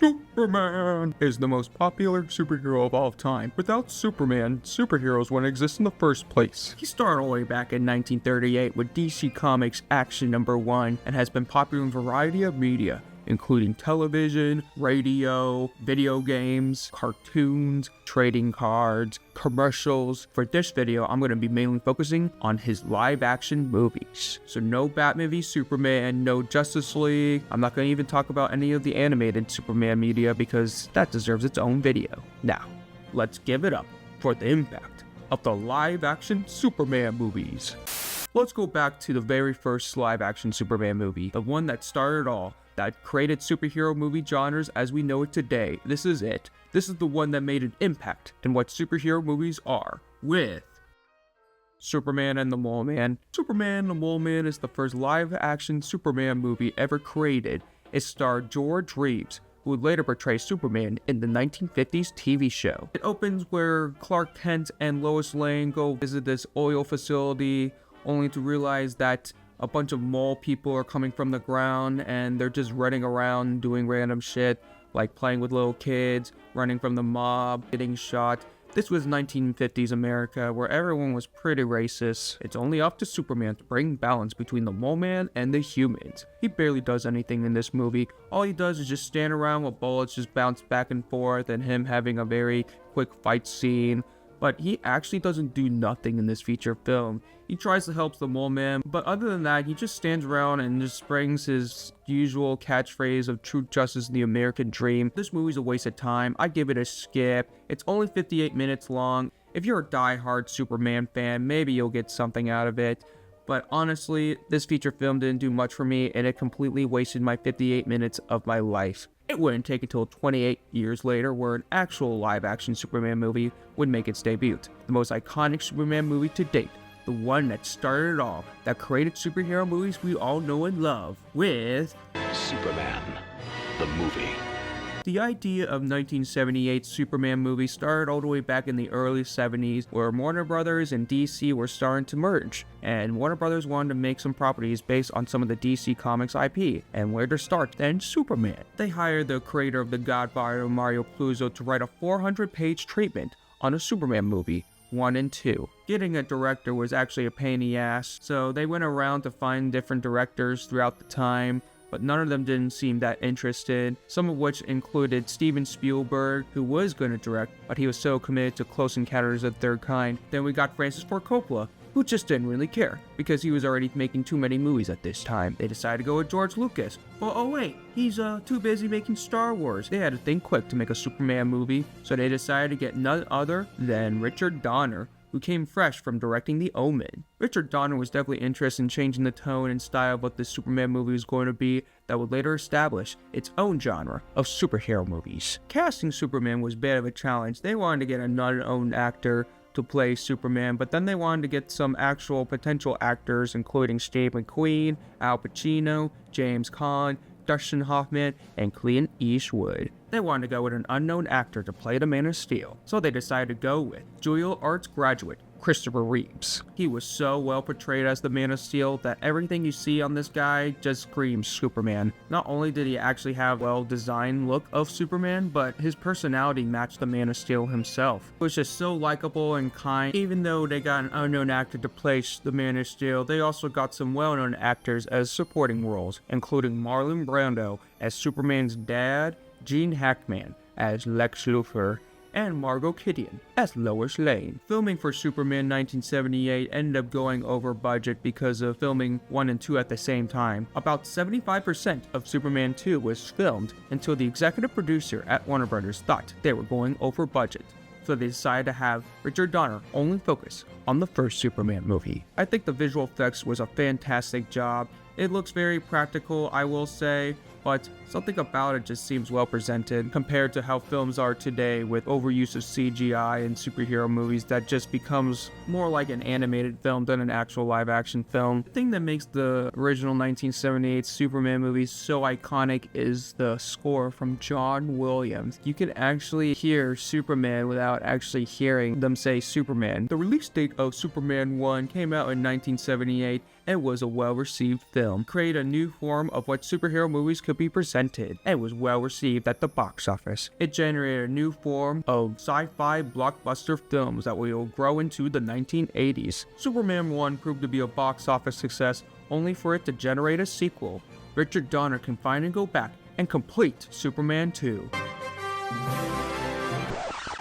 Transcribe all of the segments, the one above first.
Superman is the most popular superhero of all time. Without Superman, superheroes wouldn't exist in the first place. He started all the way back in 1938 with DC Comics Action #1 and has been popular in a variety of media, including television, radio, video games, cartoons, trading cards, commercials. For this video, I'm going to be mainly focusing on his live-action movies. So no Batman v Superman, no Justice League. I'm not going to even talk about any of the animated Superman media because that deserves its own video. Now, let's give it up for the impact of the live-action Superman movies. Let's go back to the very first live-action Superman movie, the one that started all, that created superhero movie genres as we know it today. This is it. This is the one that made an impact in what superhero movies are, with Superman and the Mole Man. Superman and the Mole Man is the first live-action Superman movie ever created. It starred George Reeves, who would later portray Superman in the 1950s TV show. It opens where Clark Kent and Lois Lane go visit this oil facility, only to realize that a bunch of mole people are coming from the ground and they're just running around doing random shit, like playing with little kids, running from the mob, getting shot. This was 1950s America, where everyone was pretty racist. It's only up to Superman to bring balance between the Mole Man and the humans. He barely does anything in this movie. All he does is just stand around while bullets just bounce back and forth and him having a very quick fight scene. But he actually doesn't do nothing in this feature film. He tries to help the Mole Man, but other than that, he just stands around and just springs his usual catchphrase of truth, justice, and the American dream. This movie's a waste of time. I give it a skip. It's only 58 minutes long. If you're a die-hard Superman fan, maybe you'll get something out of it. But honestly, this feature film didn't do much for me, and it completely wasted my 58 minutes of my life. It wouldn't take until 28 years later where an actual live-action Superman movie would make its debut. The most iconic Superman movie to date. The one that started it all, that created superhero movies we all know and love, with Superman, the movie. The idea of 1978 Superman movie started all the way back in the early 70s, where Warner Brothers and DC were starting to merge, and Warner Brothers wanted to make some properties based on some of the DC Comics IP, and where to start then Superman. They hired the creator of The Godfather, Mario Puzo, to write a 400-page treatment on a Superman movie, 1 and 2. Getting a director was actually a pain in the ass, so they went around to find different directors throughout the time, but none of them didn't seem that interested, some of which included Steven Spielberg, who was going to direct, but he was so committed to Close Encounters of the Third Kind. Then we got Francis Ford Coppola, who just didn't really care, because he was already making too many movies at this time. They decided to go with George Lucas. Well, oh wait, he's too busy making Star Wars. They had to think quick to make a Superman movie, so they decided to get none other than Richard Donner, who came fresh from directing The Omen. Richard Donner was definitely interested in changing the tone and style of what this Superman movie was going to be that would later establish its own genre of superhero movies. Casting Superman was a bit of a challenge. They wanted to get a non-owned actor to play Superman, but then they wanted to get some actual potential actors, including Steve McQueen, Al Pacino, James Caan, Dustin Hoffman, and Clint Eastwood. They wanted to go with an unknown actor to play the Man of Steel, so they decided to go with Juilliard Arts graduate Christopher Reeves. He was so well portrayed as the Man of Steel that everything you see on this guy just screams Superman. Not only did he actually have a well-designed look of Superman, but his personality matched the Man of Steel himself. He was just so likable and kind. Even though they got an unknown actor to play the Man of Steel, they also got some well-known actors as supporting roles, including Marlon Brando as Superman's dad, Gene Hackman as Lex Luthor, and Margot Kidder as Lois Lane. Filming for Superman 1978 ended up going over budget because of filming 1 and 2 at the same time. About 75% of Superman 2 was filmed until the executive producer at Warner Brothers thought they were going over budget. So they decided to have Richard Donner only focus on the first Superman movie. I think the visual effects was a fantastic job. It looks very practical, I will say, but something about it just seems well presented compared to how films are today with overuse of CGI in superhero movies that just becomes more like an animated film than an actual live action film. The thing that makes the original 1978 Superman movie so iconic is the score from John Williams. You can actually hear Superman without actually hearing them say Superman. The release date of Superman 1 came out in 1978, It was a well-received film, created a new form of what superhero movies could be presented, and was well-received at the box office. It generated a new form of sci-fi blockbuster films that will grow into the 1980s. Superman 1 proved to be a box office success only for it to generate a sequel. Richard Donner can finally go back and complete Superman 2.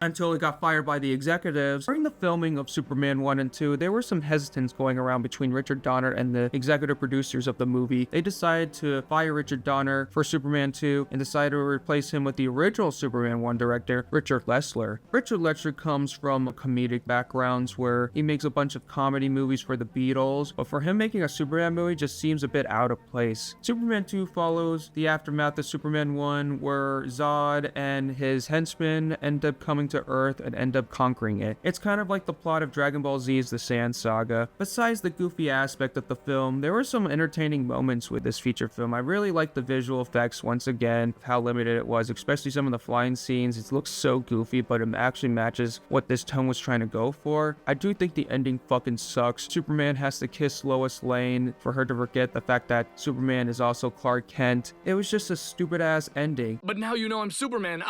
Until it got fired by the executives. During the filming of Superman 1 and 2, there was some hesitance going around between Richard Donner and the executive producers of the movie. They decided to fire Richard Donner for Superman 2 and decided to replace him with the original Superman 1 director, Richard Lessler. Richard Lessler comes from comedic backgrounds where he makes a bunch of comedy movies for the Beatles, but for him making a Superman movie just seems a bit out of place. Superman 2 follows the aftermath of Superman 1, where Zod and his henchmen end up coming to Earth and end up conquering it. It's kind of like the plot of Dragon Ball Z's The Sand Saga. Besides the goofy aspect of the film, there were some entertaining moments with this feature film. I really liked the visual effects once again, how limited it was, especially some of the flying scenes. It looks so goofy, but it actually matches what this tone was trying to go for. I do think the ending fucking sucks. Superman has to kiss Lois Lane for her to forget the fact that Superman is also Clark Kent. It was just a stupid ass ending. But now you know I'm Superman.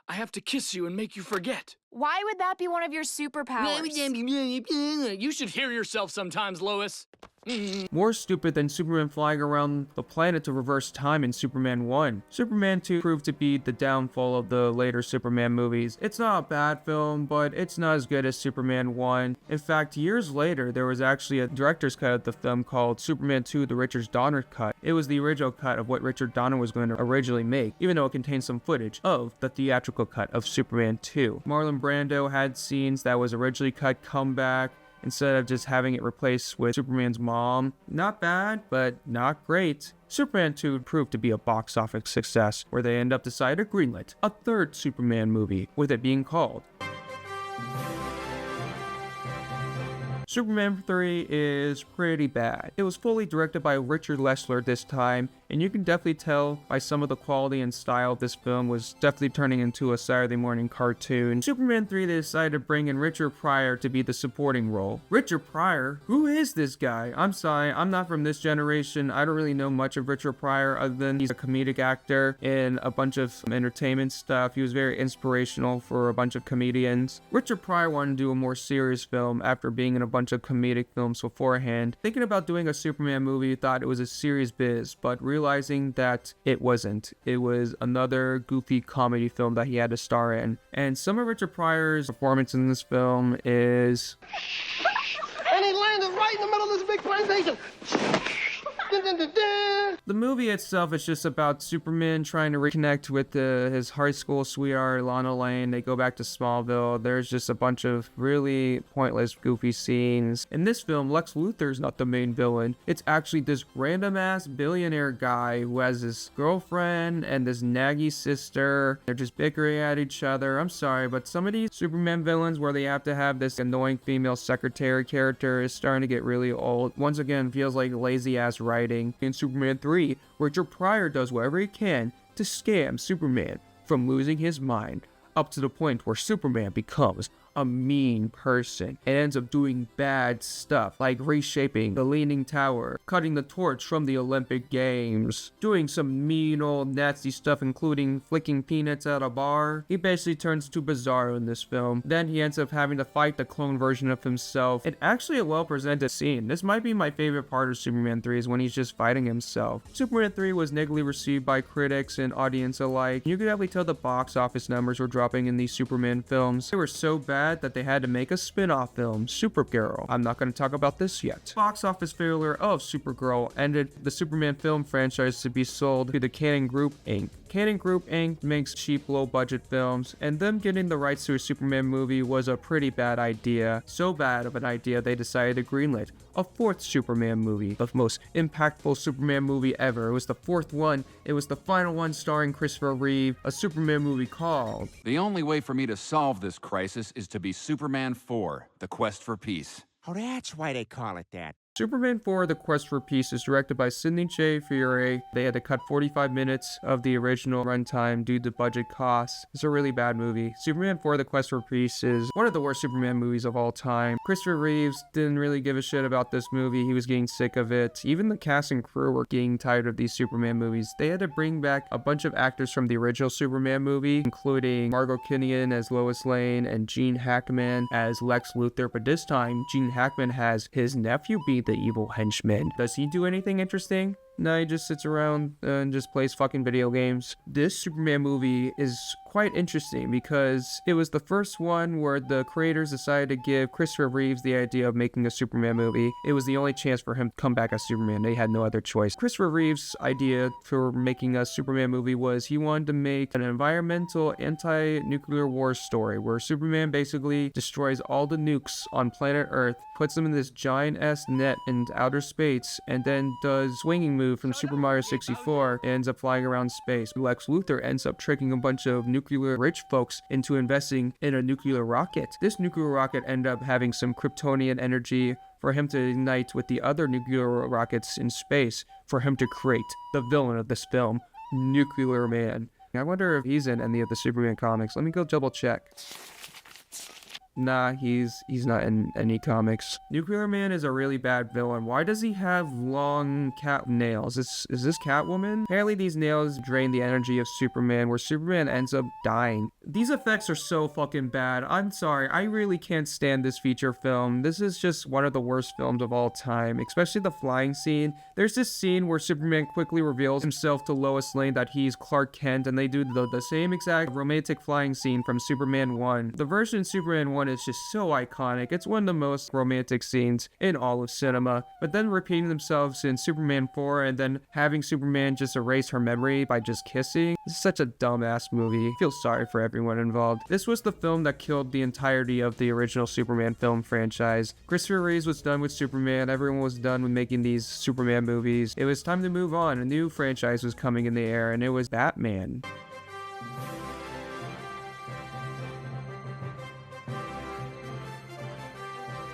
I have to kiss you and make you forget. Why would that be one of your superpowers? You should hear yourself sometimes, Lois. More stupid than Superman flying around the planet to reverse time in Superman 1. Superman 2 proved to be the downfall of the later Superman movies. It's not a bad film, but it's not as good as Superman 1. In fact, years later, there was actually a director's cut of the film called Superman 2: The Richard Donner Cut. It was the original cut of what Richard Donner was going to originally make, even though it contains some footage of the theatrical cut of Superman 2. Marlon Brando had scenes that was originally cut come back, instead of just having it replaced with Superman's mom. Not bad, but not great. Superman 2 proved to be a box office success, where they end up deciding to greenlight a third Superman movie, with it being called Superman 3 is pretty bad. It was fully directed by Richard Lessler this time, and you can definitely tell by some of the quality and style of this film was definitely turning into a Saturday morning cartoon. Superman 3, they decided to bring in Richard Pryor to be the supporting role. Richard Pryor? Who is this guy? I'm sorry, I'm not from this generation. I don't really know much of Richard Pryor other than he's a comedic actor in a bunch of entertainment stuff. He was very inspirational for a bunch of comedians. Richard Pryor wanted to do a more serious film after being in a bunch of comedic films beforehand. Thinking about doing a Superman movie, he thought it was a serious biz, but realizing that it wasn't. It was another goofy comedy film that he had to star in. And some of Richard Pryor's performance in this film is... And he landed right in the middle of this big plantation. The movie itself is just about Superman trying to reconnect with his high school sweetheart, Lana Lane. They go back to Smallville. There's just a bunch of really pointless, goofy scenes. In this film, Lex Luthor is not the main villain. It's actually this random-ass billionaire guy who has this girlfriend and this naggy sister. They're just bickering at each other. I'm sorry, but some of these Superman villains where they have to have this annoying female secretary character is starting to get really old. Once again, feels like lazy-ass writing. In Superman 3, Richard Pryor does whatever he can to scam Superman from losing his mind, up to the point where Superman becomes a mean person and ends up doing bad stuff like reshaping the Leaning Tower, cutting the torch from the Olympic Games, doing some mean old nasty stuff including flicking peanuts at a bar. He basically turns to Bizarro in this film. Then he ends up having to fight the clone version of himself. It's actually a well presented scene. This might be my favorite part of Superman 3 is when he's just fighting himself. Superman 3 was negatively received by critics and audience alike. You could definitely tell the box office numbers were dropping in these Superman films. They were so bad that they had to make a spin-off film, Supergirl. I'm not going to talk about this yet. Box office failure of Supergirl ended the Superman film franchise to be sold to the Cannon Group Inc. Cannon Group Inc. makes cheap, low-budget films, and them getting the rights to a Superman movie was a pretty bad idea. So bad of an idea they decided to greenlight a fourth Superman movie, the most impactful Superman movie ever. It was the fourth one. It was the final one starring Christopher Reeve, a Superman movie called The only way for me to solve this crisis is to be Superman 4, The Quest for Peace. Oh, that's why they call it that. Superman 4: The Quest for Peace is directed by Sidney J. Furie. They had to cut 45 minutes of the original runtime due to budget costs. It's a really bad movie. Superman 4: The Quest for Peace is one of the worst Superman movies of all time. Christopher Reeves didn't really give a shit about this movie. He was getting sick of it. Even the cast and crew were getting tired of these Superman movies. They had to bring back a bunch of actors from the original Superman movie, including Margot Kidder as Lois Lane and Gene Hackman as Lex Luthor, but this time Gene Hackman has his nephew be the evil henchman. Does he do anything interesting? No, he just sits around and just plays fucking video games. This Superman movie is quite interesting because it was the first one where the creators decided to give Christopher Reeves the idea of making a Superman movie. It was the only chance for him to come back as Superman. They had no other choice. Christopher Reeves' idea for making a Superman movie was he wanted to make an environmental anti-nuclear war story where Superman basically destroys all the nukes on planet Earth, puts them in this giant-ass net in outer space, and then does swinging move from Super Mario 64 and ends up flying around space. Lex Luthor ends up tricking a bunch of nuclear rich folks into investing in a nuclear rocket. This nuclear rocket ended up having some Kryptonian energy for him to ignite with the other nuclear rockets in space for him to create the villain of this film, Nuclear Man. I wonder if he's in any of the Superman comics. Let me go double check. Nah, he's not in any comics. Nuclear Man is a really bad villain. Why does he have long cat nails? Is this Catwoman? Apparently these nails drain the energy of Superman, where Superman ends up dying. These effects are so fucking bad. I'm sorry, I really can't stand this feature film. This is just one of the worst films of all time, especially the flying scene. There's this scene where Superman quickly reveals himself to Lois Lane that he's Clark Kent, and they do the same exact romantic flying scene from Superman 1. The version in Superman 1 is just so iconic. It's one of the most romantic scenes in all of cinema. But then repeating themselves in Superman 4 and then having Superman just erase her memory by just kissing. This is such a dumbass movie. I feel sorry for everyone involved. This was the film that killed the entirety of the original Superman film franchise. Christopher Reeves was done with Superman. Everyone was done with making these Superman movies. It was time to move on. A new franchise was coming in the air, and it was Batman.